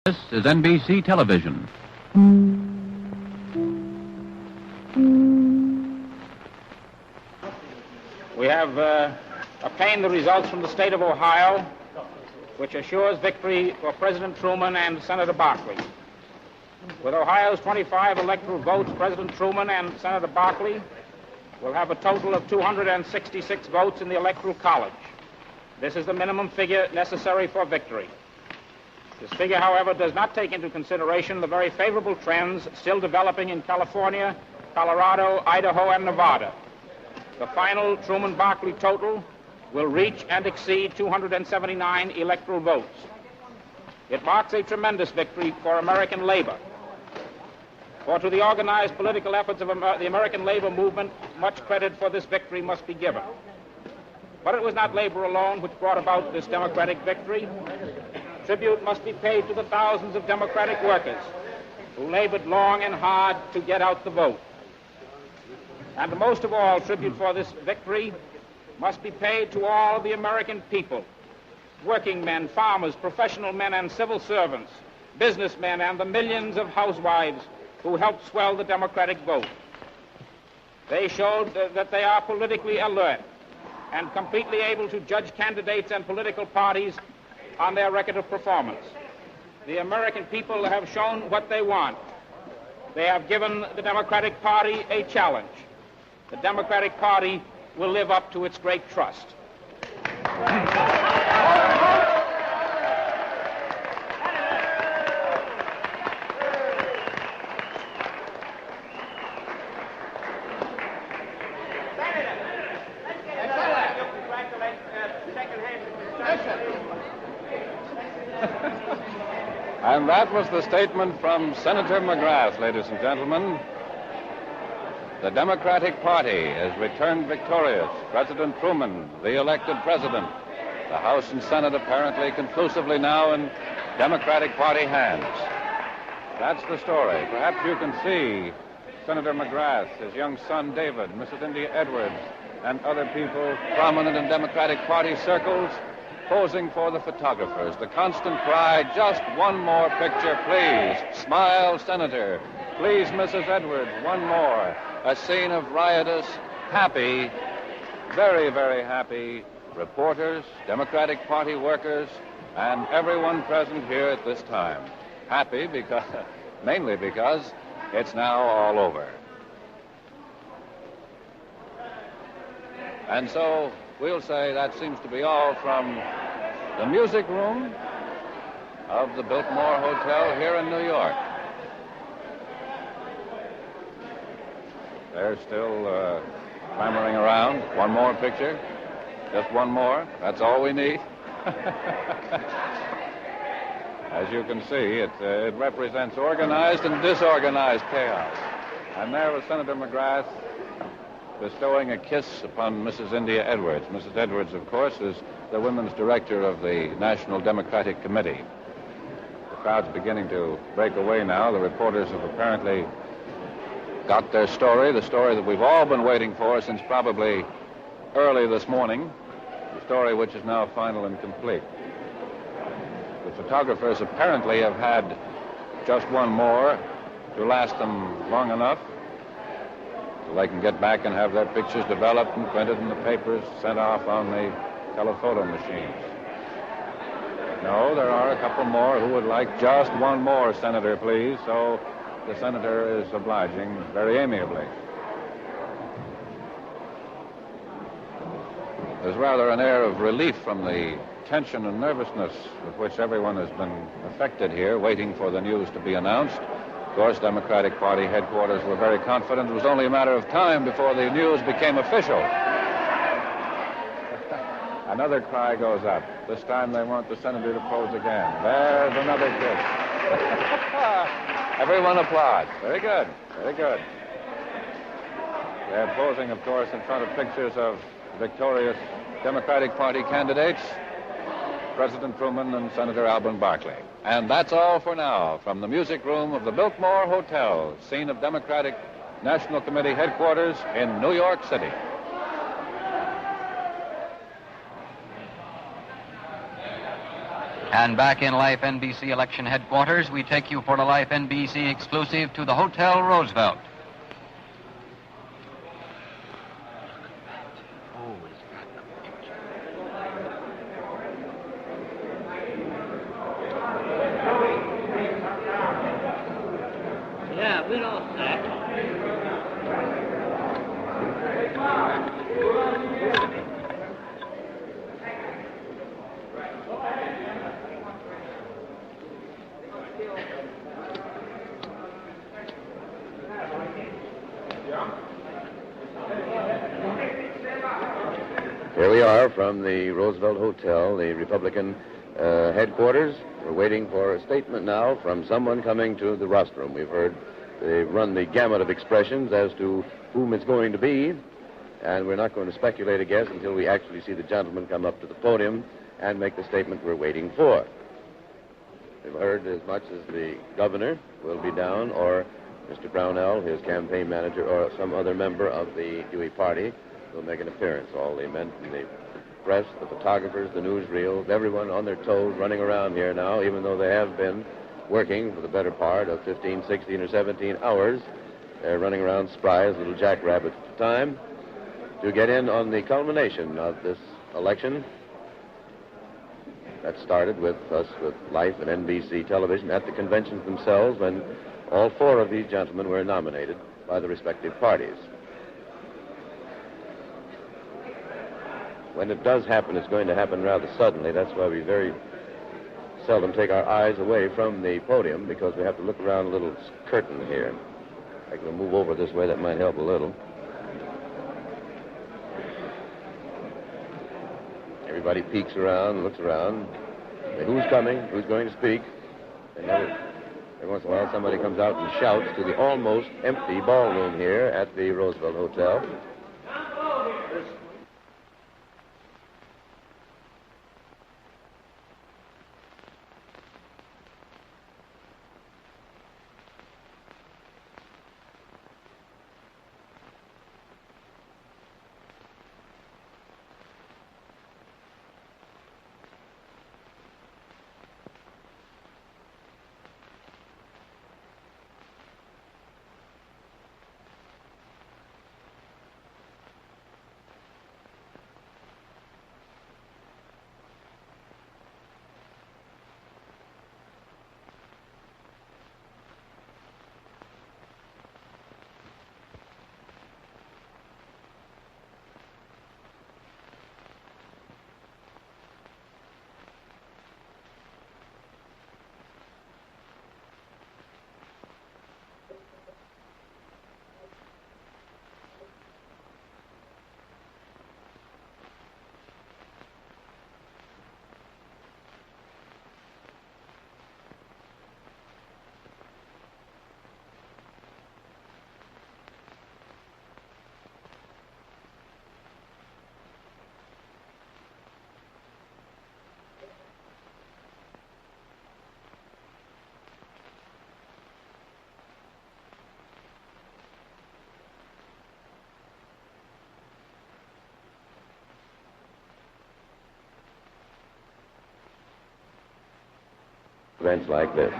This is NBC Television. We have obtained the results from the state of Ohio, which assures victory for President Truman and Senator Barkley. With Ohio's 25 electoral votes, President Truman and Senator Barkley will have a total of 266 votes in the Electoral College. This is the minimum figure necessary for victory. This figure, however, does not take into consideration the very favorable trends still developing in California, Colorado, Idaho, and Nevada. The final Truman-Barkley total will reach and exceed 279 electoral votes. It marks a tremendous victory for American labor. For to the organized political efforts of the American labor movement, much credit for this victory must be given. But it was not labor alone which brought about this democratic victory. Tribute must be paid to the thousands of democratic workers who labored long and hard to get out the vote. And most of all, tribute for this victory must be paid to all of the American people, working men, farmers, professional men and civil servants, businessmen, and the millions of housewives who helped swell the democratic vote. They showed that they are politically alert and completely able to judge candidates and political parties on their record of performance. The American people have shown what they want. They have given the Democratic Party a challenge. The Democratic Party will live up to its great trust. And that was the statement from Senator McGrath, ladies and gentlemen. The Democratic Party has returned victorious. President Truman, the elected president. The House and Senate apparently conclusively now in Democratic Party hands. That's the story. Perhaps you can see Senator McGrath, his young son David, Mrs. India Edwards, and other people prominent in Democratic Party circles posing for the photographers. The constant cry, just one more picture, please. Smile, Senator. Please, Mrs. Edwards, one more. A scene of riotous, happy, very, very happy reporters, Democratic Party workers, and everyone present here at this time. Happy because, mainly because it's now all over. And so we'll say that seems to be all from the music room of the Biltmore Hotel here in New York. They're still clamoring around. One more picture. Just one more. That's all we need. As you can see, it represents organized and disorganized chaos. And there was Senator McGrath bestowing a kiss upon Mrs. India Edwards. Mrs. Edwards, of course, is the women's director of the National Democratic Committee. The crowd's beginning to break away now. The reporters have apparently got their story, the story that we've all been waiting for since probably early this morning, the story which is now final and complete. The photographers apparently have had just one more to last them long enough so they can get back and have their pictures developed and printed in the papers, sent off on the telephoto machines. No, there are a couple more who would like just one more, Senator, please. So the senator is obliging very amiably. There's rather an air of relief from the tension and nervousness with which everyone has been affected here, waiting for the news to be announced. Of course, Democratic Party headquarters were very confident it was only a matter of time before the news became official. Another cry goes up. This time they want the senator to pose again. There's another kiss. Everyone applauds. Very good. Very good. They're posing, of course, in front of pictures of victorious Democratic Party candidates, President Truman and Senator Alben Barkley. And that's all for now from the music room of the Biltmore Hotel, scene of Democratic National Committee headquarters in New York City. And back in Life NBC election headquarters, we take you for a Life NBC exclusive to the Hotel Roosevelt. Yeah, we know that. Here we are from the Roosevelt Hotel, the Republican headquarters. We're waiting for a statement now from someone coming to the rostrum. We've heard they've run the gamut of expressions as to whom it's going to be, and we're not going to speculate, I guess, until we actually see the gentleman come up to the podium and make the statement we're waiting for. We've heard as much as the governor will be down, or Mr. Brownell, his campaign manager, or some other member of the Dewey party will make an appearance. All the men from the press, the photographers, the newsreels, everyone on their toes running around here now, even though they have been working for the better part of 15, 16, or 17 hours. They're running around spry as little jackrabbits at the time to get in on the culmination of this election. That started with us with Life and NBC television at the conventions themselves when all four of these gentlemen were nominated by the respective parties. When it does happen, it's going to happen rather suddenly. That's why we very seldom take our eyes away from the podium, because we have to look around a little curtain here. I can move over this way. That might help a little. Everybody peeks around, looks around. Who's coming? Who's going to speak? And every once in a while, somebody comes out and shouts to the almost empty ballroom here at the Roosevelt Hotel. Events like this.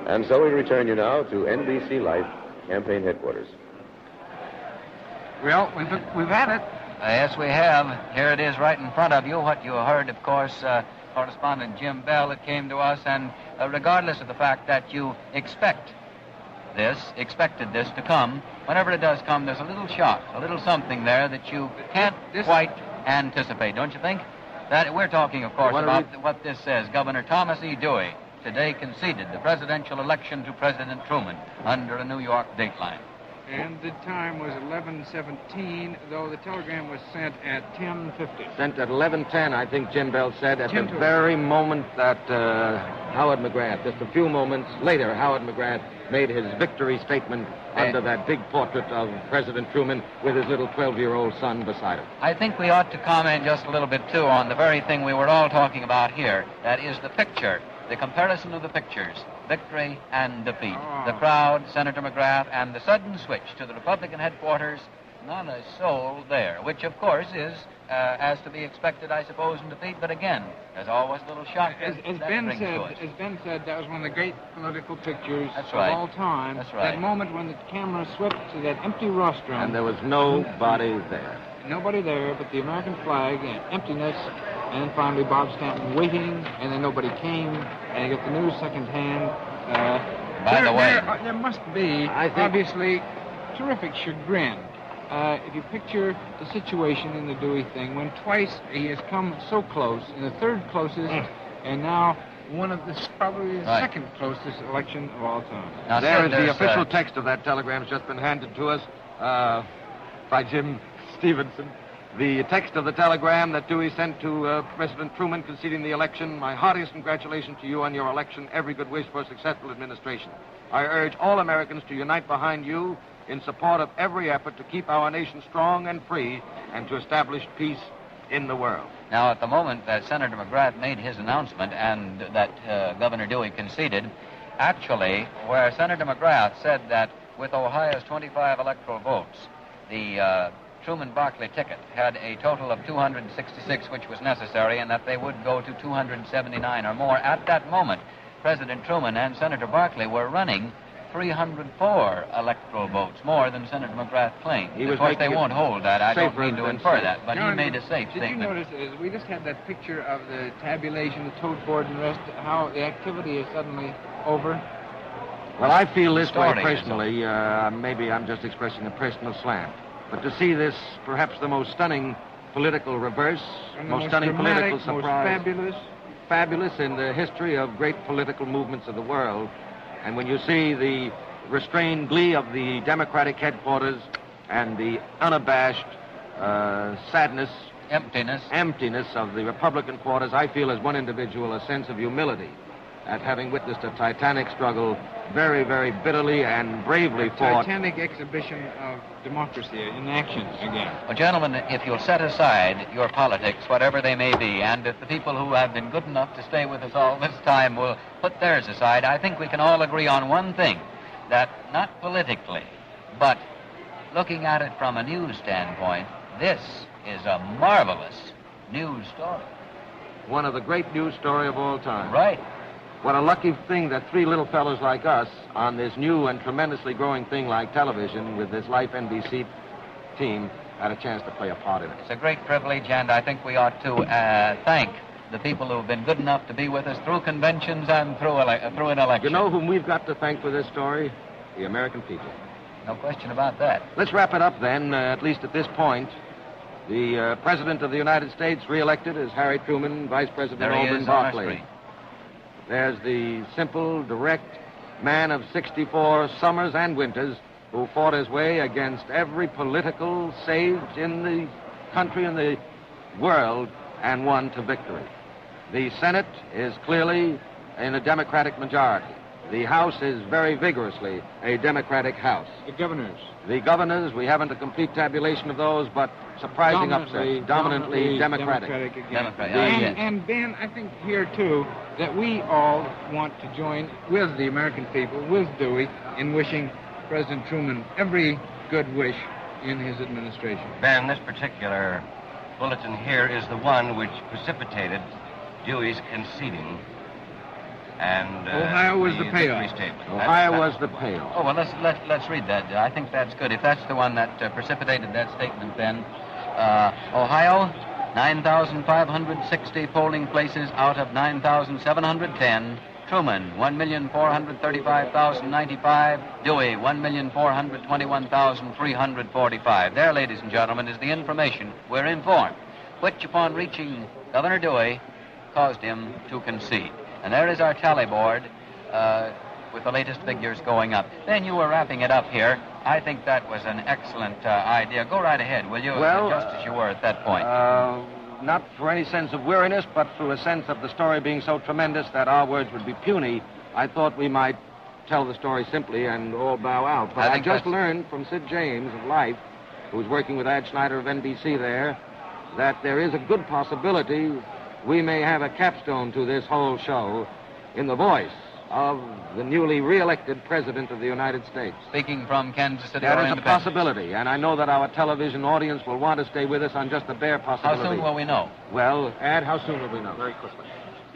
And so we return you now to NBC Life campaign headquarters. Well, we've had it. Yes, we have. Here it is right in front of you. What you heard, of course, correspondent Jim Bell, that came to us, and regardless of the fact that you expected this to come, whenever it does come, there's a little shock, a little something there that you can't quite anticipate, don't you think? That we're talking, of course, about what this says. Governor Thomas E. Dewey today conceded the presidential election to President Truman under a New York dateline. And the time was 11:17, though the telegram was sent at 10:50. Sent at 11:10, I think Jim Bell said, at the very moment that Howard McGrath, just a few moments later, Howard McGrath made his victory statement under that big portrait of President Truman with his little 12-year-old son beside him. I think we ought to comment just a little bit, too, on the very thing we were all talking about here. That is the picture, the comparison of the pictures, victory and defeat. The crowd, Senator McGrath, and the sudden switch to the Republican headquarters Not a soul there, which, of course, is as to be expected, I suppose, in defeat. But again, there's always a little shock As that Ben brings to us. said, that was one of the great political pictures That's of right. all time. That's right. That moment when the camera swept to that empty rostrum. And there was nobody there. Nobody there but the American flag and emptiness. And then finally Bob Stanton waiting, and then nobody came, and you get the news secondhand. By the way, there must be, obviously, terrific chagrin. If you picture the situation in the Dewey thing, when twice he has come so close, in the third closest, and now one of the probably the second closest election of all time. Now, There is the official text of that telegram has just been handed to us by Jim Stevenson. The text of the telegram that Dewey sent to President Truman conceding the election. My heartiest congratulations to you on your election. Every good wish for a successful administration. I urge all Americans to unite behind you in support of every effort to keep our nation strong and free and to establish peace in the world. Now, at the moment that Senator McGrath made his announcement and that Governor Dewey conceded, actually, where Senator McGrath said that with Ohio's 25 electoral votes, the Truman-Barkley ticket had a total of 266, which was necessary, and that they would go to 279 or more. At that moment, President Truman and Senator Barkley were running 304 electoral votes, more than Senator McGrath claimed. Of course, they won't hold that. I don't mean to infer that, but he made a safe statement. Did you notice, we just had that picture of the tabulation, the tote board and the rest, how the activity is suddenly over? Well, I feel this way personally. Maybe I'm just expressing a personal slant. But to see this, perhaps the most stunning political reverse, most stunning political surprise, most fabulous in the history of great political movements of the world. And when you see the restrained glee of the Democratic headquarters and the unabashed sadness, emptiness of the Republican quarters, I feel as one individual a sense of humility at having witnessed a titanic struggle very, very bitterly and bravely fought. Titanic exhibition of democracy in action again. Well, gentlemen, if you'll set aside your politics, whatever they may be, and if the people who have been good enough to stay with us all this time will put theirs aside, I think we can all agree on one thing, that not politically, but looking at it from a news standpoint, this is a marvelous news story. One of the great news story of all time. Right. What a lucky thing that three little fellows like us on this new and tremendously growing thing like television with this Life NBC team had a chance to play a part in it. It's a great privilege, and I think we ought to thank the people who have been good enough to be with us through conventions and through an election. You know whom we've got to thank for this story? The American people. No question about that. Let's wrap it up then, at least at this point. The President of the United States re-elected is Harry Truman, Vice President There he Alden is on our Barkley. screen. There's the simple, direct man of 64 summers and winters who fought his way against every political sage in the country and the world and won to victory. The Senate is clearly in a Democratic majority. The House is very vigorously a Democratic House. The governors. The governors, we haven't a complete tabulation of those, but surprising upsets, dominantly Democratic. And Ben, I think here, too, that we all want to join with the American people, with Dewey, in wishing President Truman every good wish in his administration. Ben, this particular bulletin here is the one which precipitated Dewey's conceding. And Ohio was the payoff. Ohio was the payoff. Oh, well, let's read that. I think that's good. If that's the one that precipitated that statement, then Ohio, 9,560 polling places out of 9,710. Truman, 1,435,095. Dewey, 1,421,345. There, ladies and gentlemen, is the information we're informed, which upon reaching Governor Dewey caused him to concede. And there is our tally board with the latest figures going up. Then you were wrapping it up here. I think that was an excellent idea. Go right ahead, will you? Well, just as you were at that point. Not for any sense of weariness, but through a sense of the story being so tremendous that our words would be puny, I thought we might tell the story simply and all bow out. But I just learned from Sid James of Life, who's working with Ad Schneider of NBC there, that there is a good possibility we may have a capstone to this whole show in the voice of the newly re-elected President of the United States. Speaking from Kansas City That or is a Independence? possibility, and I know that our television audience will want to stay with us on just the bare How possibility. soon will we know? Well, Ed, how soon will we know? Very quickly.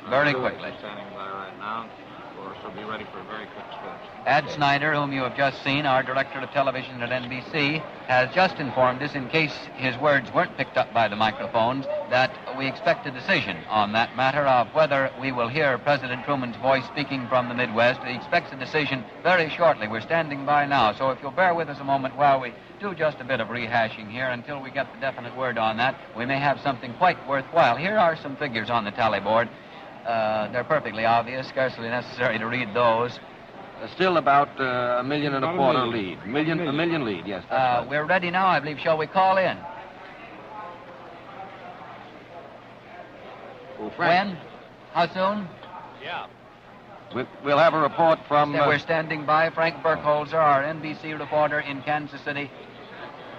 Very quickly. Standing by right now. Of course, we'll be ready for a very quick speech. Ad Snyder, whom you have just seen, our director of television at NBC, has just informed us, in case his words weren't picked up by the microphones, that we expect a decision on that matter of whether we will hear President Truman's voice speaking from the Midwest. He expects a decision very shortly. We're standing by now, so if you'll bear with us a moment while we do just a bit of rehashing here until we get the definite word on that, we may have something quite worthwhile. Here are some figures on the tally board. They're perfectly obvious, scarcely necessary to read those. Still about a million and a quarter lead. A million lead, yes. That's right. We're ready now, I believe. Shall we call in? Oh, Frank, When? How soon? We'll have a report from... We're standing by. Frank Burkholzer, our NBC reporter in Kansas City.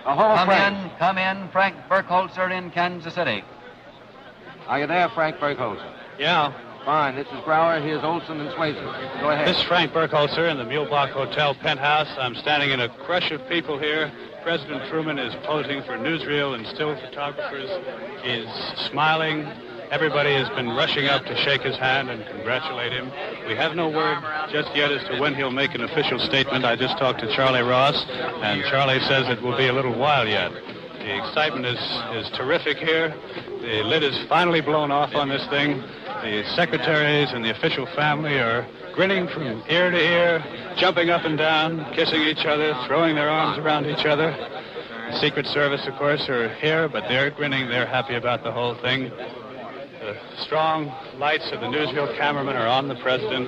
Frank. Come in. Frank Burkholzer in Kansas City. Are you there, Frank Burkholzer? Yeah. Fine. This is Brower. Here's Olson and Swayze. Go ahead. This is Frank Burkholzer in the Mulebach Hotel penthouse. I'm standing in a crush of people here. President Truman is posing for newsreel and still photographers. He's smiling. Everybody has been rushing up to shake his hand and congratulate him. We have no word just yet as to when he'll make an official statement. I just talked to Charlie Ross, and Charlie says it will be a little while yet. The excitement is terrific here. The lid is finally blown off on this thing. The secretaries and the official family are grinning from ear to ear, jumping up and down, kissing each other, throwing their arms around each other. The Secret Service, of course, are here, but they're grinning. They're happy about the whole thing. The strong lights of the newsreel cameramen are on the president.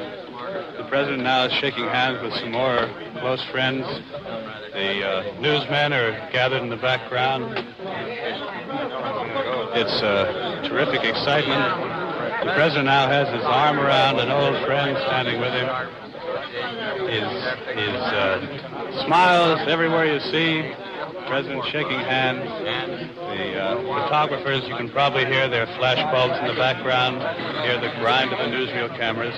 The president now is shaking hands with some more close friends. The newsmen are gathered in the background. It's terrific excitement. The president now has his arm around an old friend standing with him. His smiles everywhere you see. The president shaking hands. The photographers, you can probably hear their flash bulbs in the background. Hear the grind of the newsreel cameras.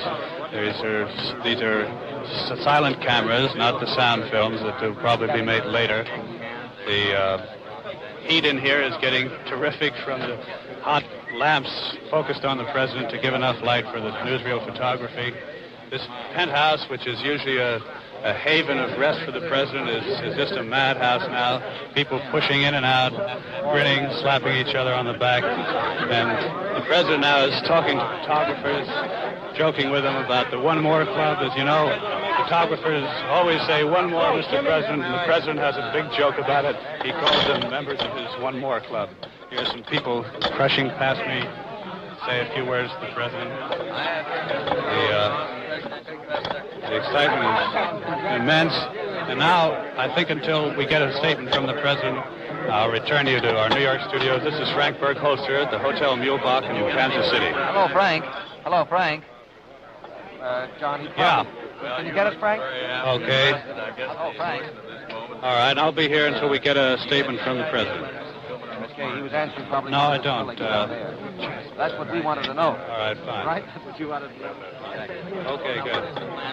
These are silent cameras, not the sound films that will probably be made later. The heat in here is getting terrific from the hot lamps focused on the president to give enough light for the newsreel photography. This penthouse, which is usually a haven of rest for the president, is just a madhouse now. People pushing in and out, grinning, slapping each other on the back. And the president now is talking to photographers, joking with them about the One More Club. As you know, photographers always say, "One more, Mr. President," and the president has a big joke about it. He calls them members of his One More Club. Here's some people crushing past me, say a few words to the president. The excitement is immense. And now, I think until we get a statement from the president, I'll return you to our New York studios. This is Frank Burkholzer at the Hotel Mulebach in Kansas City. Hello, Frank. Hello, Frank. John, Yeah. Can you get it, Frank? Okay. Hello, Frank. All right, I'll be here until we get a statement from the president. Okay, he was answering probably... No, I don't. That's what we wanted to know. All right, fine. Right? That's what you wanted to know. Okay, good.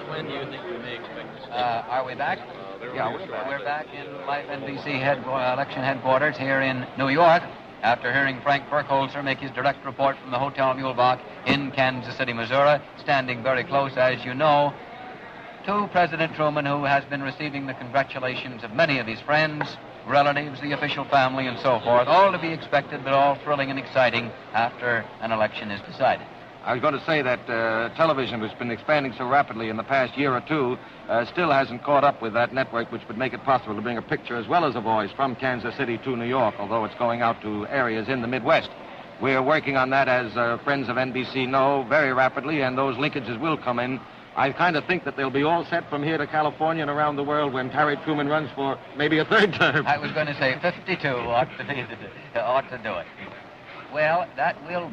When do you think we may expect this? Are we back? Yeah, we're back. We're back in live NBC election headquarters here in New York after hearing Frank Burkholzer make his direct report from the Hotel Mulebach in Kansas City, Missouri, standing very close, as you know, to President Truman, who has been receiving the congratulations of many of his friends, relatives, the official family, and so forth, all to be expected, but all thrilling and exciting after an election is decided. I was going to say that television, which has been expanding so rapidly in the past year or two, still hasn't caught up with that network, which would make it possible to bring a picture as well as a voice from Kansas City to New York, although it's going out to areas in the Midwest. We're working on that, as friends of NBC know, very rapidly, and those linkages will come in. I kind of think that they'll be all set from here to California and around the world when Harry Truman runs for maybe a third term. I was going to say 52 ought to do it. Well, that will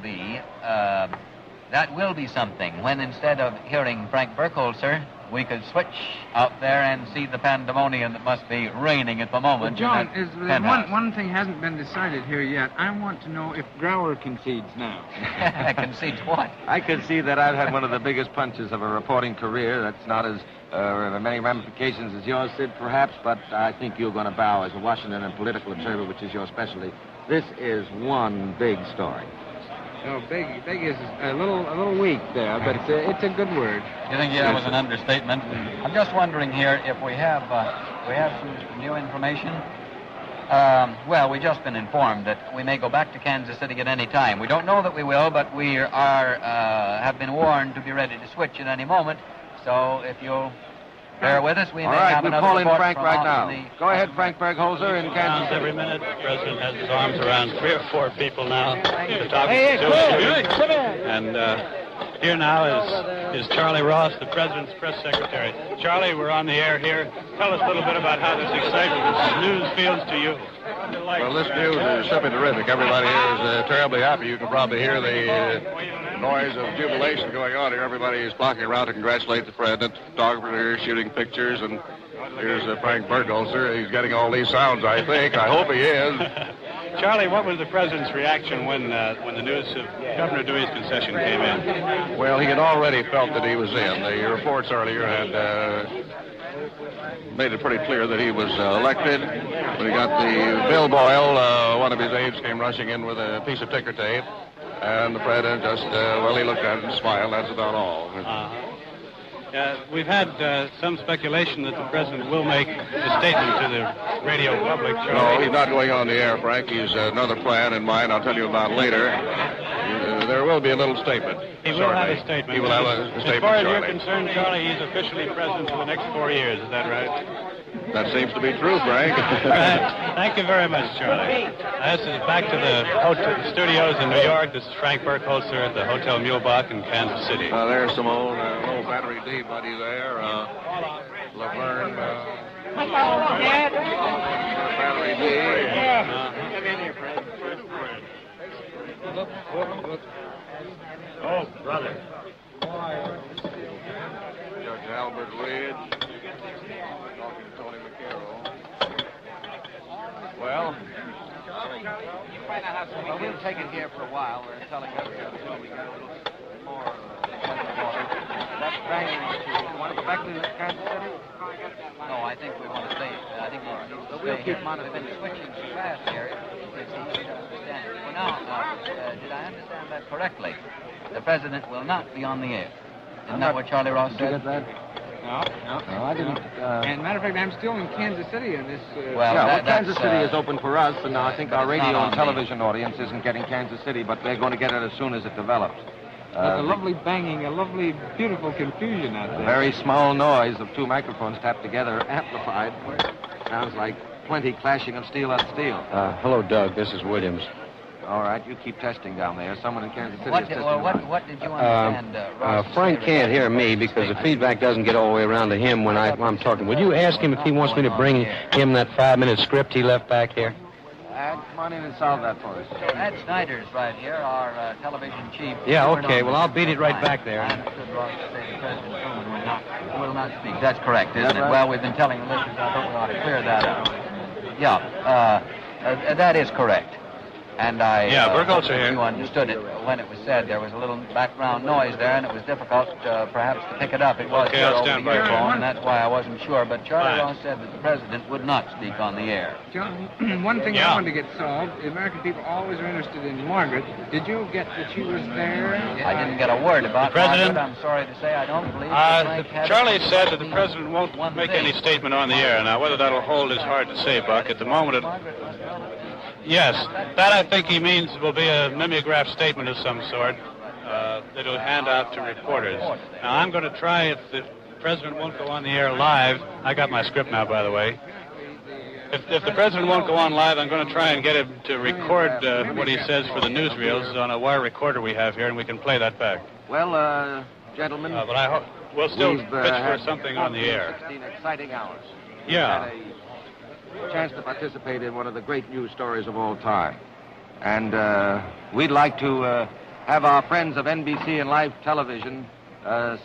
be something when, instead of hearing Frank Burkholzer we could switch out there and see the pandemonium that must be reigning at the moment. John, in that one thing hasn't been decided here yet. I want to know if Grauer concedes now. Concedes what? I concede that I've had one of the biggest punches of a reporting career. That's not as many ramifications as yours, Sid, perhaps, but I think you're going to bow as a Washington and political observer, which is your specialty. This is one big story. No, big is a little weak there, but it's a good word. You think that was an understatement? I'm just wondering here if we have some new information. Well, we've just been informed that we may go back to Kansas City at any time. We don't know that we will, but we have been warned to be ready to switch at any moment. So if you'll bear with us, we may have we're another calling report Frank from right out now. in the- Go ahead, Frank Bergholzer in Kansas City. Every minute, the president has his arms around 3 or 4 people now. The talk is still shooting. And here now is Charlie Ross, the president's press secretary. Charlie, we're on the air here. Tell us a little bit about how this excitement, this news feels to you. Well, this news is simply terrific. Everybody here is terribly happy. You can probably hear the noise of jubilation going on here. Everybody is flocking around to congratulate the president. Photographers are here shooting pictures, and here's Frank Bergholzer. He's getting all these sounds, I think. I hope he is. Charlie, what was the president's reaction when the news of Governor Dewey's concession came in? Well, he had already felt that he was in. The reports earlier had made it pretty clear that he was elected. When he got the Bill Boyle, one of his aides came rushing in with a piece of ticker tape, and the president just, he looked at it and smiled. That's about all. We've had some speculation that the president will make a statement to the radio public. Charlie. No, he's not going on the air, Frank. He's another plan in mind I'll tell you about later. There will be a little statement. He will have a statement. He will have a statement, As far as shortly. you're concerned, Charlie, he's officially president for the next 4 years. Is that right? That seems to be true, Frank. Thank you very much, Charlie. This is back to the studios in New York. This is Frank Bergholzer at the Hotel Muehlbach in Kansas City. There's some old Battery D buddy there. Laverne. Battery D. Come in here, Fred. Oh, brother. Judge Albert Ridge. Talking to Tony McCarroll. Well, we'll take it here for a while. We're telling everybody until we get a little more. That's banging. You want to go back to Kansas City? No, I think we want to stay. I think we'll keep on. We've been switching so fast here. It's easy to understand. Well, now, did I understand that correctly? The president will not be on the air. Isn't that what Charlie Ross said? Did you get that? No, I didn't. And matter of fact, I'm still in Kansas City in this. Kansas City is open for us, and I think our radio and television audience isn't getting Kansas City, but they're going to get it as soon as it develops. There's a lovely banging, a lovely, beautiful confusion out there. A very small noise of 2 microphones tapped together, amplified. Sounds like plenty clashing of steel on steel. Hello, Doug. This is Williams. All right, you keep testing down there. Someone in Kansas City What is did, testing. what did you understand, Ross? Frank can't hear me because the feedback doesn't get all the way around to him when I'm talking. Would you ask him if he wants me to bring him that 5-minute script he left back here? Come on in and solve that for us. Ed Snyder's right here, our television chief. Yeah, okay. Well, I'll beat it right back there. I understood Ross to say that President Truman will not speak. That's correct, isn't it? Well, we've been telling the listeners. I thought we ought to clear that up. Yeah, that is correct. And Bergholzer here. You understood it when it was said. There was a little background noise there, and it was difficult, perhaps, to pick it up. It was here over the earphone, and that's why I wasn't sure. But Charlie Ross said that the president would not speak on the air. John, one thing I wanted to get solved, the American people always are interested in Margaret. Did you get that she was there? I didn't get a word about the president. Margaret. I'm sorry to say I don't believe Frank had Charlie said that the president won't make any statement on the air. Now, whether that'll hold is hard to say, Buck. At the moment, yes, that I think he means will be a mimeograph statement of some sort that he'll hand out to reporters. Now, I'm going to try, if the president won't go on the air live. I got my script now, by the way. If the president won't go on live, I'm going to try and get him to record what he says for the newsreels on a wire recorder we have here, and we can play that back. Well, gentlemen, but I hope we'll still pitch for something on the air. 16 exciting hours. Yeah. A chance to participate in one of the great news stories of all time. And we'd like to have our friends of NBC and Live Television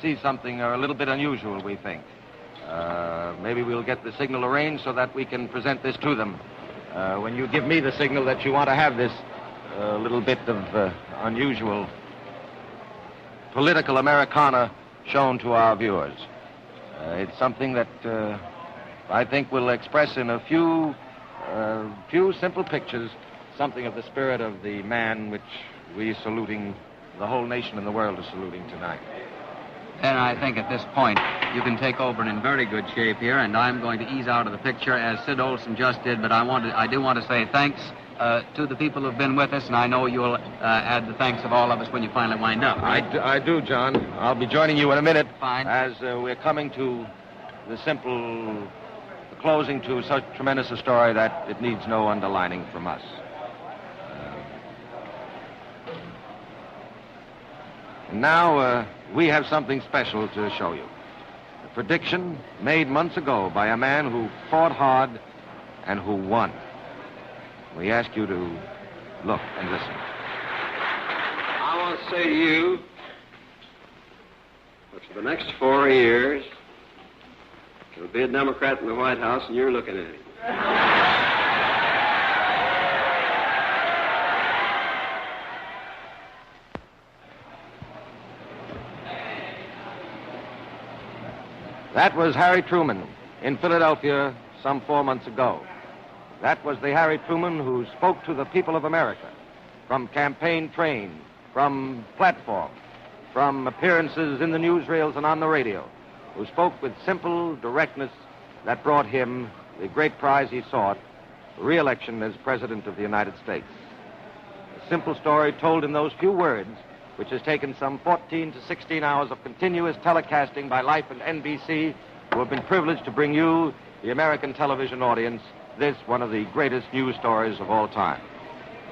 see something a little bit unusual, we think. Maybe we'll get the signal arranged so that we can present this to them. When you give me the signal that you want to have this little bit of unusual political Americana shown to our viewers. It's something that I think will express in a few simple pictures something of the spirit of the man which we saluting, the whole nation and the world is saluting tonight. And I think at this point you can take over in very good shape here, and I'm going to ease out of the picture as Sid Olson just did, but I do want to say thanks to the people who've been with us, and I know you'll add the thanks of all of us when you finally wind up. Right? I do, John. I'll be joining you in a minute. Fine. As we're coming to the simple closing to such tremendous a story that it needs no underlining from us. Now, we have something special to show you. A prediction made months ago by a man who fought hard and who won. We ask you to look and listen. I want to say to you that for the next 4 years, there'll be a Democrat in the White House, and you're looking at him. That was Harry Truman in Philadelphia some 4 months ago. That was the Harry Truman who spoke to the people of America from campaign train, from platform, from appearances in the newsreels and on the radio, who spoke with simple directness that brought him the great prize he sought, re-election as President of the United States. A simple story told in those few words, which has taken some 14 to 16 hours of continuous telecasting by Life and NBC, who have been privileged to bring you, the American television audience, this one of the greatest news stories of all time.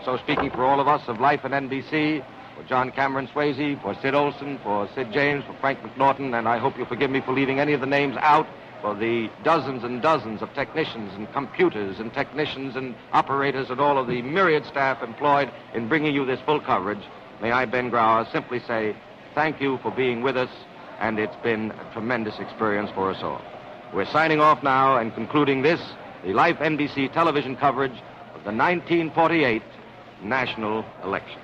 So speaking for all of us of Life and NBC, for John Cameron Swayze, for Sid Olson, for Sid James, for Frank McNaughton, and I hope you'll forgive me for leaving any of the names out, for the dozens and dozens of technicians and computers and technicians and operators and all of the myriad staff employed in bringing you this full coverage, may I, Ben Grauer, simply say thank you for being with us, and it's been a tremendous experience for us all. We're signing off now and concluding this, the Life NBC television coverage of the 1948 national election.